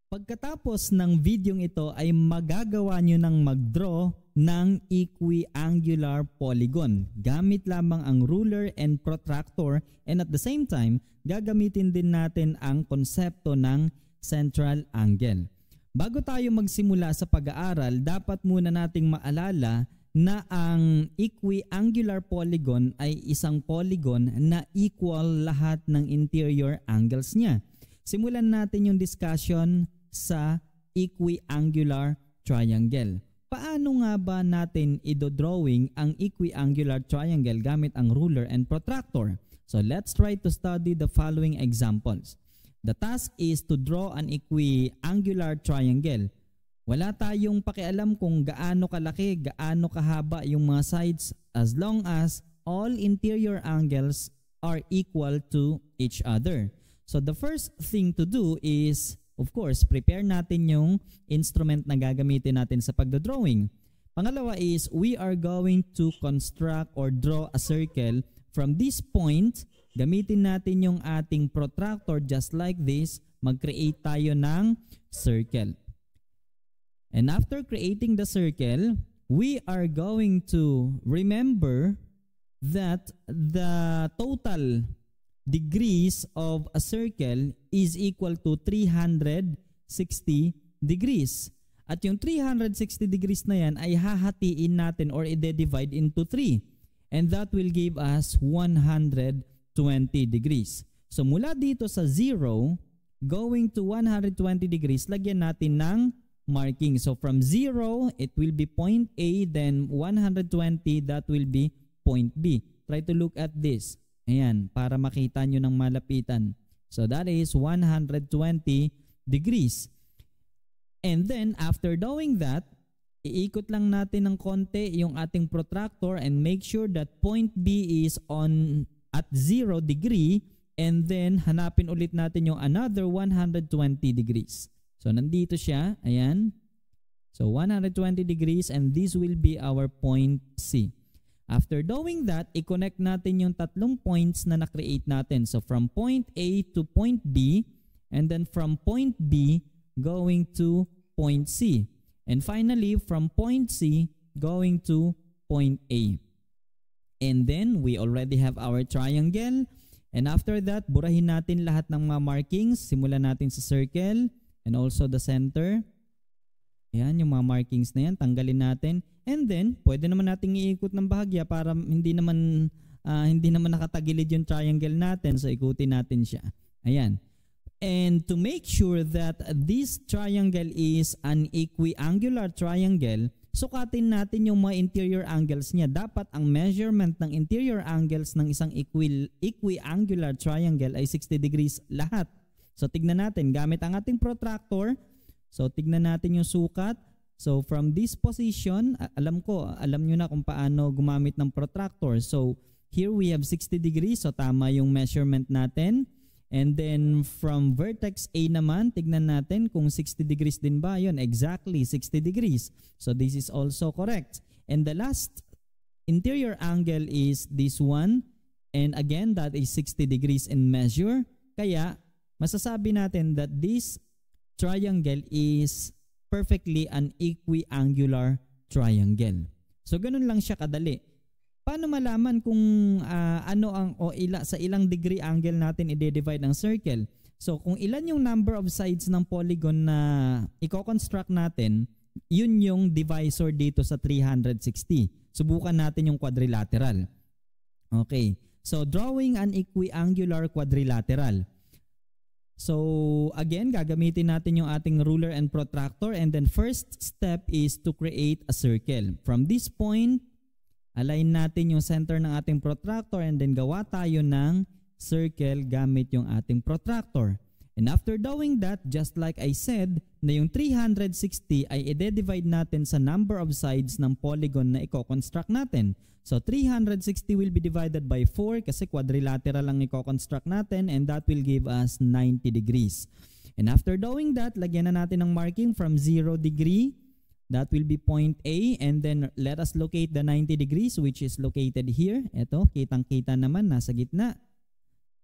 Pagkatapos ng videong ito ay magagawa nyo ng mag-draw ng equiangular polygon gamit lamang ang ruler and protractor, and at the same time gagamitin din natin ang konsepto ng central angle. Bago tayo magsimula sa pag-aaral, dapat muna nating maalala na ang equiangular polygon ay isang polygon na equal lahat ng interior angles niya. Simulan natin yung discussion sa equiangular triangle. Paano nga ba natin idodrawing ang equiangular triangle gamit ang ruler and protractor? So let's try to study the following examples. The task is to draw an equiangular triangle. Wala tayong pakialam kung gaano kalaki, gaano kahaba yung mga sides as long as all interior angles are equal to each other. So the first thing to do is, of course, prepare natin yung instrument na gagamitin natin sa pagdodrawing. Pangalawa is, we are going to construct or draw a circle from this point. Gamitin natin yung ating protractor just like this. Mag-create tayo ng circle. And after creating the circle, we are going to remember that the total degrees of a circle is equal to 360 degrees. At yung 360 degrees na yan ay hahatiin natin or i-divide into 3. And that will give us 120 degrees. So mula dito sa 0, going to 120 degrees, lagyan natin ng marking. So from 0, it will be point A, then 120, that will be point B. Try to look at this. Ayan, para makita nyo ng malapitan. So that is 120 degrees. And then after doing that, iikot lang natin ng konti yung ating protractor and make sure that point B is on at 0 degree, and then hanapin ulit natin yung another 120 degrees. So nandito siya, ayan. So 120 degrees, and this will be our point C. After doing that, i-connect natin yung tatlong points na na-create natin. So from point A to point B, and then from point B going to point C. And finally, from point C going to point A. And then we already have our triangle. And after that, burahin natin lahat ng mga markings. Simulan natin sa circle and also the center. Ayan, yung mga markings na yan, tanggalin natin. And then, pwede naman nating iikot ng bahagya para hindi naman nakatagilid yung triangle natin. So, ikutin natin siya. Ayan. And to make sure that this triangle is an equiangular triangle, sukatin natin yung mga interior angles niya. Dapat ang measurement ng interior angles ng isang equiangular triangle ay 60 degrees lahat. So tignan natin gamit ang ating protractor. So tignan natin yung sukat. So from this position, alam nyo na kung paano gumamit ng protractor. So here we have 60 degrees. So tama yung measurement natin. And then from vertex A naman, tignan natin kung 60 degrees din ba. Yun, exactly 60 degrees. So this is also correct. And the last interior angle is this one. And again, that is 60 degrees in measure. Kaya masasabi natin that this triangle is perfectly an equiangular triangle. So ganun lang siya kadali. Paano malaman kung sa ilang degree angle natin i-divide ang circle? So kung ilan yung number of sides ng polygon na i-construct natin, yun yung divisor dito sa 360. Subukan natin yung quadrilateral. Okay. So drawing an equiangular quadrilateral. So again, gagamitin natin yung ating ruler and protractor, and then first step is to create a circle. From this point, align natin yung center ng ating protractor, and then gawa tayo ng circle gamit yung ating protractor. And after doing that, just like I said, na yung 360 ay i-divide natin sa number of sides ng polygon na i-construct natin. So 360 will be divided by 4 kasi quadrilateral lang i-construct natin, and that will give us 90 degrees. And after doing that, lagyan na natin ng marking from 0 degree. That will be point A, and then let us locate the 90 degrees which is located here. Ito, kitang-kita naman, nasa gitna.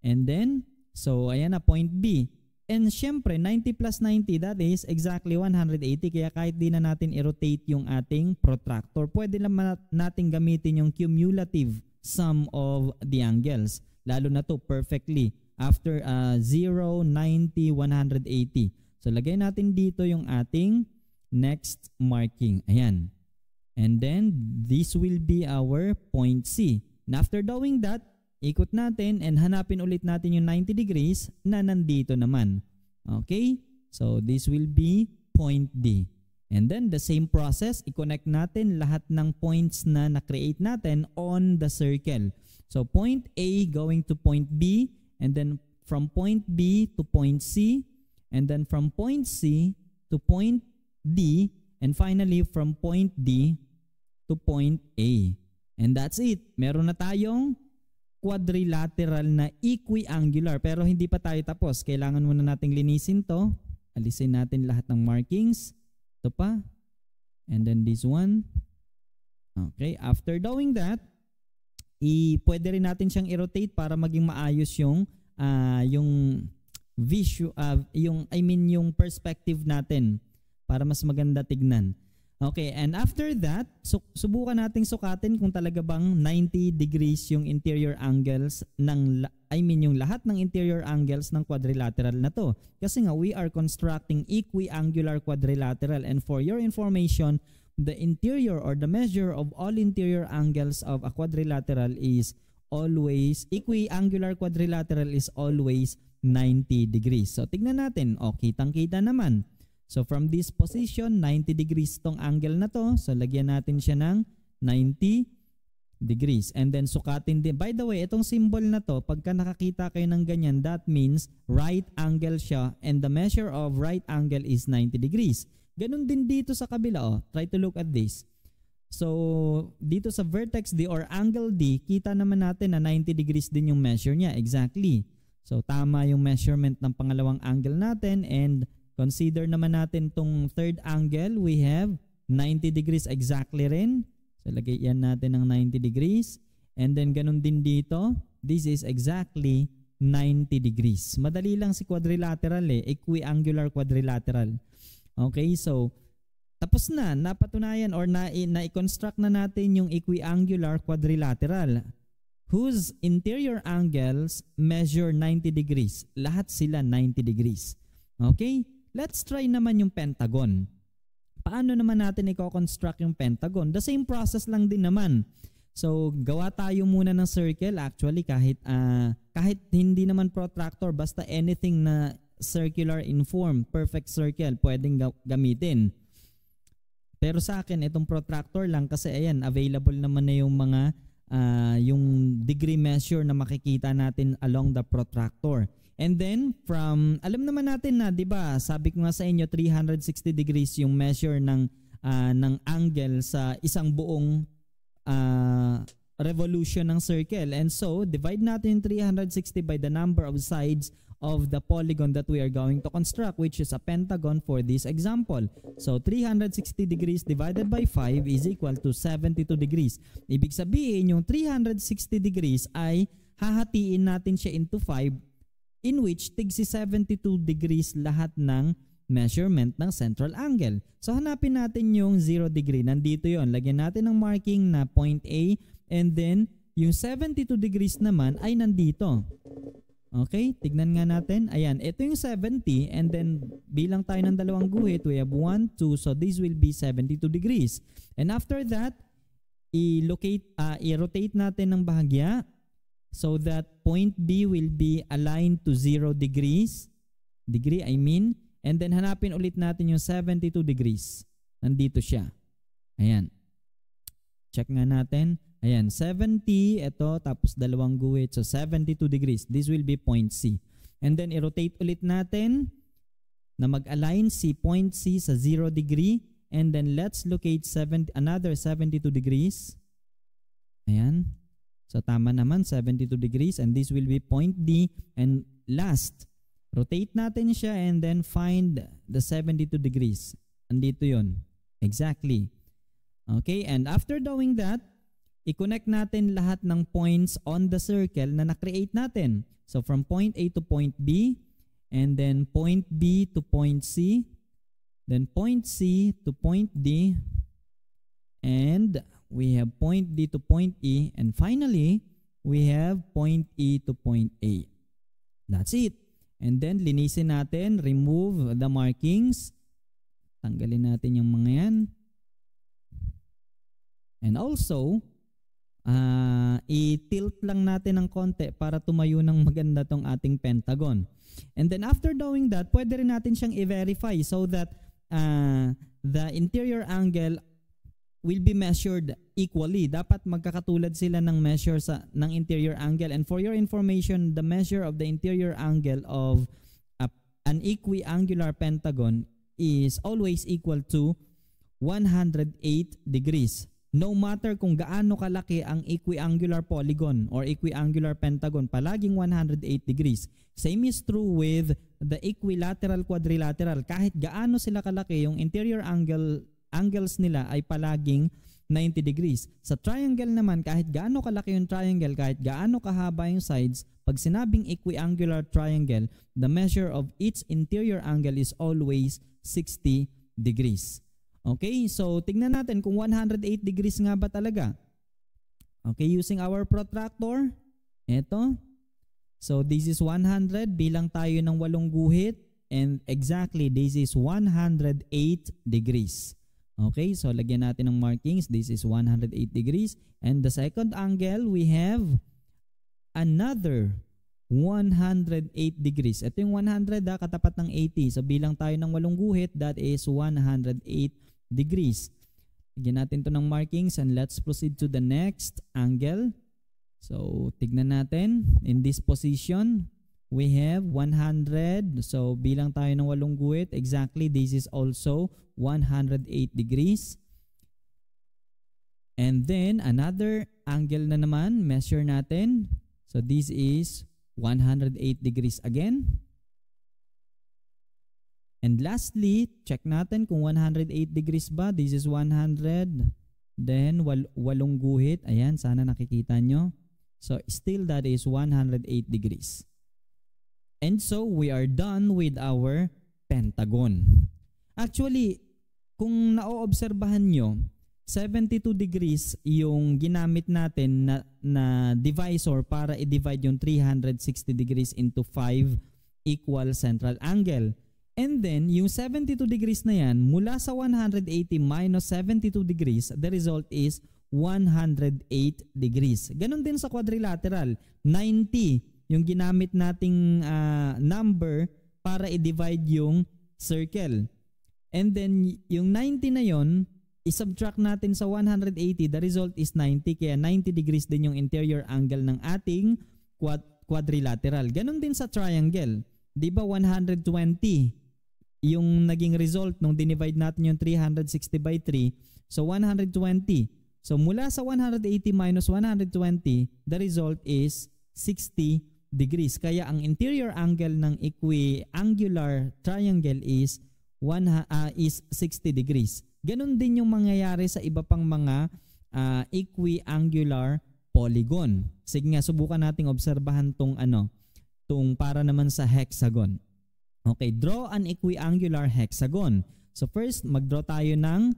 And then, so ayan na, point B. And syempre, 90 plus 90, that is exactly 180. Kaya kahit di na natin i-rotate yung ating protractor, pwede naman natin gamitin yung cumulative sum of the angles. Lalo na to perfectly after 0, 90, 180. So lagay natin dito yung ating next marking. Ayan. And then this will be our point C. And after doing that, ikot natin and hanapin ulit natin yung 90 degrees na nandito naman. Okay? So this will be point D. And then the same process, i-connect natin lahat ng points na na-create natin on the circle. So point A going to point B, and then from point B to point C, and then from point C to point D, and finally from point D to point A. And that's it. Meron na tayong quadrilateral na equiangular, pero hindi pa tayo tapos. Kailangan muna nating linisin to. Alisin natin lahat ng markings. Ito pa. And then this one. Okay, after doing that, pwede rin natin siyang i-rotate para maging maayos yung visual, yung perspective natin para mas maganda tignan. Okay, and after that, subukan nating sukatin kung talaga bang 90 degrees yung interior angles yung lahat ng interior angles ng quadrilateral na to. Kasi nga, we are constructing equiangular quadrilateral, and for your information, the interior or the measure of all interior angles of a quadrilateral is always, equiangular quadrilateral is always 90 degrees. So, tignan natin. O, kitang-kita naman. So from this position, 90 degrees tong angle na to. So lagyan natin siya ng 90 degrees. And then sukatin din. By the way, itong symbol na to, pagka nakakita kayo ng ganyan, that means right angle siya, and the measure of right angle is 90 degrees. Ganun din dito sa kabila. Oh. Try to look at this. So dito sa vertex D or angle D, kita naman natin na 90 degrees din yung measure niya. Exactly. So tama yung measurement ng pangalawang angle natin, and consider naman natin tong third angle, we have 90 degrees exactly rin. So lagyan natin ng 90 degrees. And then ganun din dito, this is exactly 90 degrees. Madali lang si quadrilateral equiangular quadrilateral. Okay, so tapos na, napatunayan or na-construct na natin yung equiangular quadrilateral whose interior angles measure 90 degrees. Lahat sila 90 degrees. Okay? Let's try naman yung pentagon. Paano naman natin i-construct yung pentagon? The same process lang din naman. So, gawa tayo muna ng circle. Actually, kahit hindi naman protractor, basta anything na circular in form, perfect circle, pwedeng gamitin. Pero sa akin, itong protractor lang kasi ayan, available naman na yung mga yung degree measure na makikita natin along the protractor. And then from, alam naman natin na, 'di ba? Sabi ko nga sa inyo 360 degrees yung measure ng angle sa isang buong revolution ng circle. And so, divide natin 360 by the number of sides of the polygon that we are going to construct, which is a pentagon for this example. So 360 degrees divided by 5 is equal to 72 degrees. Ibig sabihin yung 360 degrees ay hahatiin natin siya into 5, in which tigsi 72 degrees lahat ng measurement ng central angle. So hanapin natin yung 0 degree. Nandito yon. Lagyan natin ng marking na point A, and then yung 72 degrees naman ay nandito. Okay, tignan nga natin. Ayan, ito yung 70, and then bilang tayo ng dalawang guhit, we have 1, 2, so this will be 72 degrees. And after that, i-rotate natin ng bahagya so that point B will be aligned to 0 degrees. And then hanapin ulit natin yung 72 degrees. Nandito siya. Ayan. Check nga natin. Ayan, 70, ito, tapos dalawang guhit. So 72 degrees. This will be point C. And then i-rotate ulit natin na mag-align si point C sa 0 degree. And then let's locate another 72 degrees. Ayan. So tama naman, 72 degrees, and this will be point D. And last, rotate natin siya and then find the 72 degrees. Andito yon. Exactly. Okay, and after doing that, i-connect natin lahat ng points on the circle na na-create natin. So from point A to point B, and then point B to point C, then point C to point D, and we have point D to point E, and finally, we have point E to point A. That's it. And then, linisin natin, remove the markings. Tanggalin natin yung mga yan. And also, i-tilt lang natin ng konti para tumayo ng maganda tong ating pentagon. And then after doing that, pwede rin natin siyang i-verify so that the interior angle will be measured equally. Dapat magkakatulad sila ng measure ng interior angle. And for your information, the measure of the interior angle of an equiangular pentagon is always equal to 108 degrees. No matter kung gaano kalaki ang equiangular polygon or equiangular pentagon, palaging 108 degrees. Same is true with the equilateral quadrilateral. Kahit gaano sila kalaki, yung interior angles nila ay palaging 90 degrees. Sa triangle naman, kahit gaano kalaki yung triangle, kahit gaano kahaba yung sides, pag sinabing equiangular triangle, the measure of its interior angle is always 60 degrees. Okay, so tignan natin kung 108 degrees nga ba talaga. Okay, using our protractor, eto. So this is 100, bilang tayo ng 8 guhit, and exactly this is 108 degrees. Okay, so lagyan natin ng markings. This is 108 degrees. And the second angle, we have another 108 degrees. Ito yung 100 katapat ng 80. So bilang tayo ng 8 guhit, that is 108 degrees. Lagyan natin to ng markings and let's proceed to the next angle. So tignan natin. In this position, we have 100. So bilang tayo ng 8 guhit, exactly this is also 108 degrees. And then another angle na naman, measure natin. So this is 108 degrees again. And lastly, check natin kung 108 degrees ba. This is 100. Then 8 guhit. Ayan, sana nakikita nyo. So still that is 108 degrees. And so we are done with our pentagon. Actually, kung naoobserbahan nyo, 72 degrees yung ginamit natin na divisor para i-divide yung 360 degrees into 5 equal central angle. And then, yung 72 degrees na yan, mula sa 180 minus 72 degrees, the result is 108 degrees. Ganon din sa quadrilateral, 90 yung ginamit nating number para i-divide yung circle. And then, yung 90 na yon, i-subtract natin sa 180, the result is 90. Kaya 90 degrees din yung interior angle ng ating quadrilateral. Ganon din sa triangle. Di ba 120 yung naging result nung dinivide natin yung 360 by 3? So 120. So mula sa 180 minus 120, the result is 60 degrees. Kaya ang interior angle ng equiangular triangle is 60 degrees. Ganon din yung mangyayari sa iba pang mga equiangular polygon. Sige nga, subukan nating obserbahan tong para naman sa hexagon. Okay, draw an equiangular hexagon. So first, mag-draw tayo ng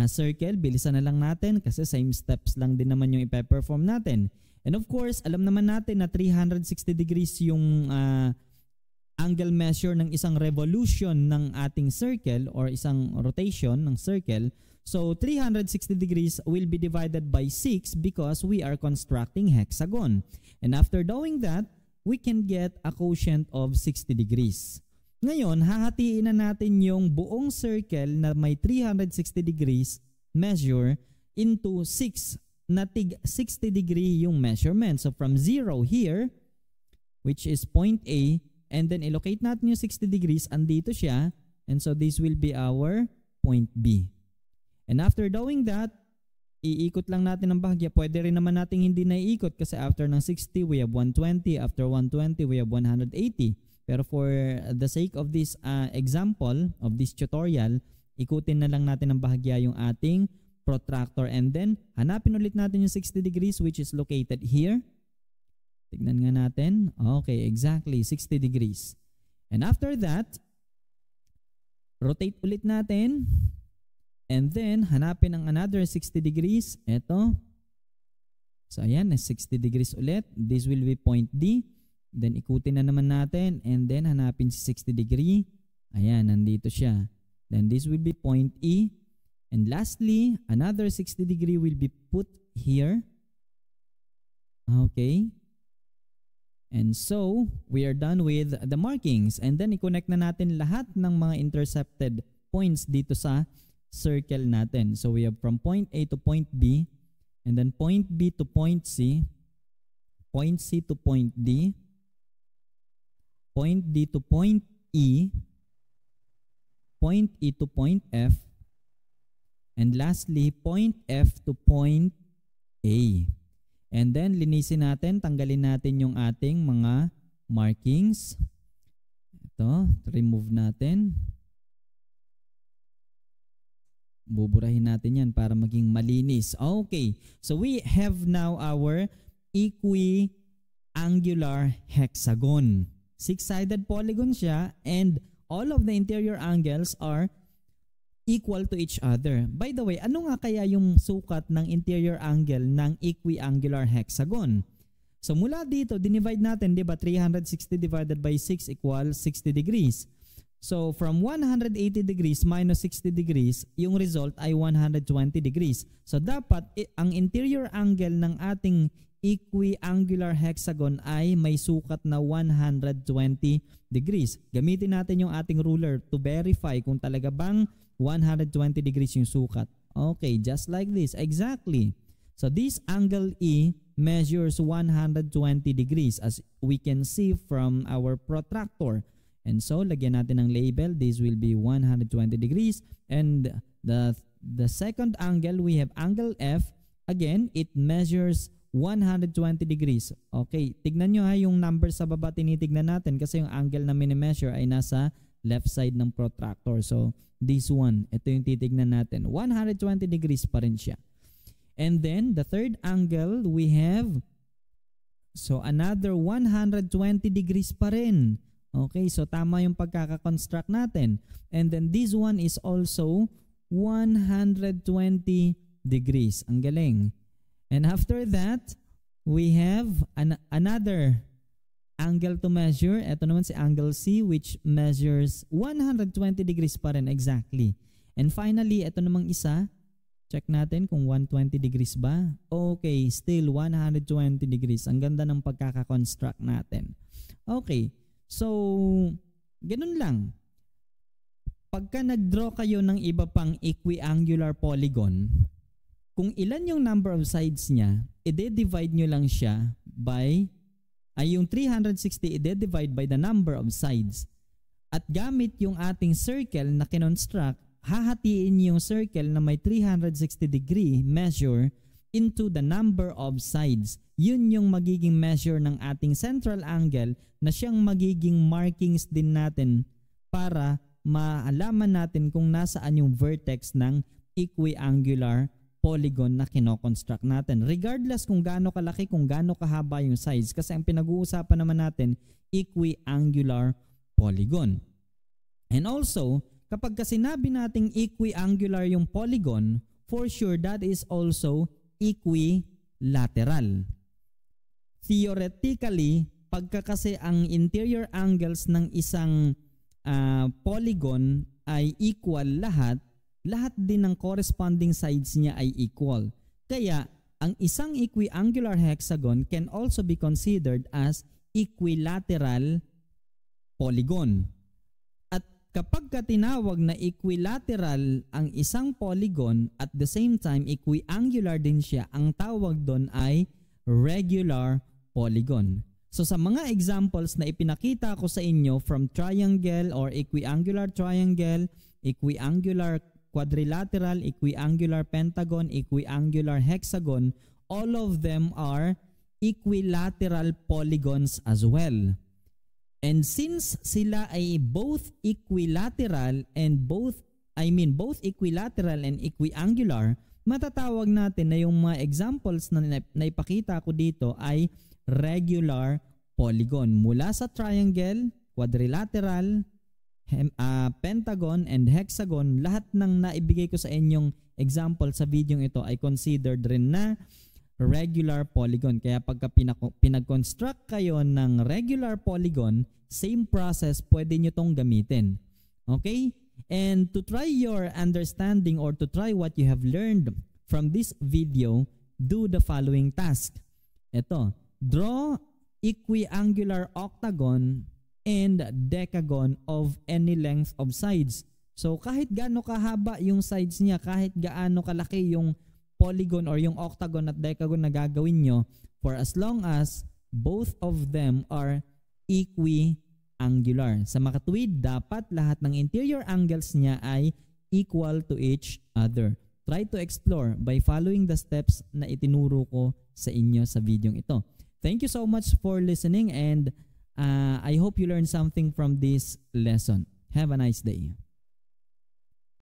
circle. Bilisan na lang natin kasi same steps lang din naman yung ipe-perform natin. And of course, alam naman natin na 360 degrees yung angle measure ng isang revolution ng ating circle or isang rotation ng circle. So 360 degrees will be divided by 6 because we are constructing hexagon. And after doing that, we can get a quotient of 60 degrees. Ngayon, hahatiin na natin yung buong circle na may 360 degrees measure into 6 na tig 60 degree yung measurement. So from 0 here, which is point A, and then ilocate natin yung 60 degrees, andito siya, and so this will be our point B. And after doing that, iikot lang natin ng bahagya. Pwede rin naman natin hindi na iikot kasi after ng 60, we have 120. After 120, we have 180. Pero for the sake of this example, of this tutorial, ikutin na lang natin ng bahagya yung ating protractor. And then, hanapin ulit natin yung 60 degrees which is located here. Tignan nga natin. Okay, exactly, 60 degrees. And after that, rotate ulit natin. And then, hanapin ang another 60 degrees. Ito. So, ayan, 60 degrees ulit. This will be point D. Then, ikutin na naman natin. And then, hanapin si 60 degree. Ayan, nandito siya. Then, this will be point E. And lastly, another 60 degree will be put here. Okay. And so, we are done with the markings. And then, i-connect na natin lahat ng mga intercepted points dito sa circle natin. So, we have from point A to point B, and then point B to point C, point C to point D, point D to point E, point E to point F, and lastly, point F to point A. And then, linisin natin, tanggalin natin yung ating mga markings. Ito, remove natin. Buburahin natin yan para maging malinis. Okay, so we have now our equiangular hexagon. Six-sided polygon siya and all of the interior angles are equal to each other. By the way, ano nga kaya yung sukat ng interior angle ng equiangular hexagon? So mula dito, dinivide natin, di ba, 360 divided by 6 equals 60 degrees. So from 180 degrees minus 60 degrees, yung result ay 120 degrees. So dapat ang interior angle ng ating equiangular hexagon ay may sukat na 120 degrees. Gamitin natin yung ating ruler to verify kung talaga bang 120 degrees yung sukat. Okay, just like this. Exactly. So this angle E measures 120 degrees as we can see from our protractor. And so, lagyan natin ng label. This will be 120 degrees. And the second angle, we have angle F. Again, it measures 120 degrees. Okay, tignan nyo ha, yung number sa baba tinitignan natin kasi yung angle na mini-measure ay nasa left side ng protractor. So, this one, ito yung titignan natin. 120 degrees pa rin siya. And then, the third angle, we have, so another 120 degrees pa rin. Okay, so tama yung pagkakakonstruct natin. And then this one is also 120 degrees. Ang galing. And after that, we have another angle to measure. Ito naman si angle C which measures 120 degrees pa rin exactly. And finally, ito namang isa. Check natin kung 120 degrees ba. Okay, still 120 degrees. Ang ganda ng pagkakakonstruct natin. Okay. So, ganun lang. Pagka nag-draw kayo ng iba pang equiangular polygon, kung ilan yung number of sides niya, i-divide nyo lang siya by, yung 360 i-divide by the number of sides. At gamit yung ating circle na kinonstruct, hahatiin yung circle na may 360 degree measure into the number of sides. Yun yung magiging measure ng ating central angle na siyang magiging markings din natin para maalaman natin kung nasaan yung vertex ng equiangular polygon na kinoconstruct natin. Regardless kung gaano kalaki, kung gaano kahaba yung size. Kasi ang pinag-uusapan naman natin, equiangular polygon. And also, kapag sinabi nating equiangular yung polygon, for sure that is also equilateral. Theoretically, pagka kasi ang interior angles ng isang polygon ay equal lahat din ng corresponding sides niya ay equal. Kaya, ang isang equiangular hexagon can also be considered as equilateral polygon. At kapag tinawag na equilateral ang isang polygon at the same time equiangular din siya, ang tawag doon ay regular polygon. So sa mga examples na ipinakita ko sa inyo from triangle or equiangular triangle, equiangular quadrilateral, equiangular pentagon, equiangular hexagon, all of them are equilateral polygons as well. And since sila ay both equilateral and both equilateral and equiangular, matatawag natin na yung mga examples na ipakita ko dito ay regular polygon. Mula sa triangle, quadrilateral, pentagon, and hexagon, lahat ng naibigay ko sa inyong example sa video ito ay considered rin na regular polygon. Kaya pagka pinag-construct kayo ng regular polygon, same process, pwede nyo tong gamitin. Okay? And to try your understanding or to try what you have learned from this video, do the following task. Ito, draw equiangular octagon and decagon of any length of sides. So kahit gaano kahaba yung sides niya, kahit gaano kalaki yung polygon or yung octagon at decagon na gagawin nyo, for as long as both of them are equiangular. Sa makatuwid, dapat lahat ng interior angles niya ay equal to each other. Try to explore by following the steps na itinuro ko sa inyo sa video ito. Thank you so much for listening, and I hope you learned something from this lesson. Have a nice day.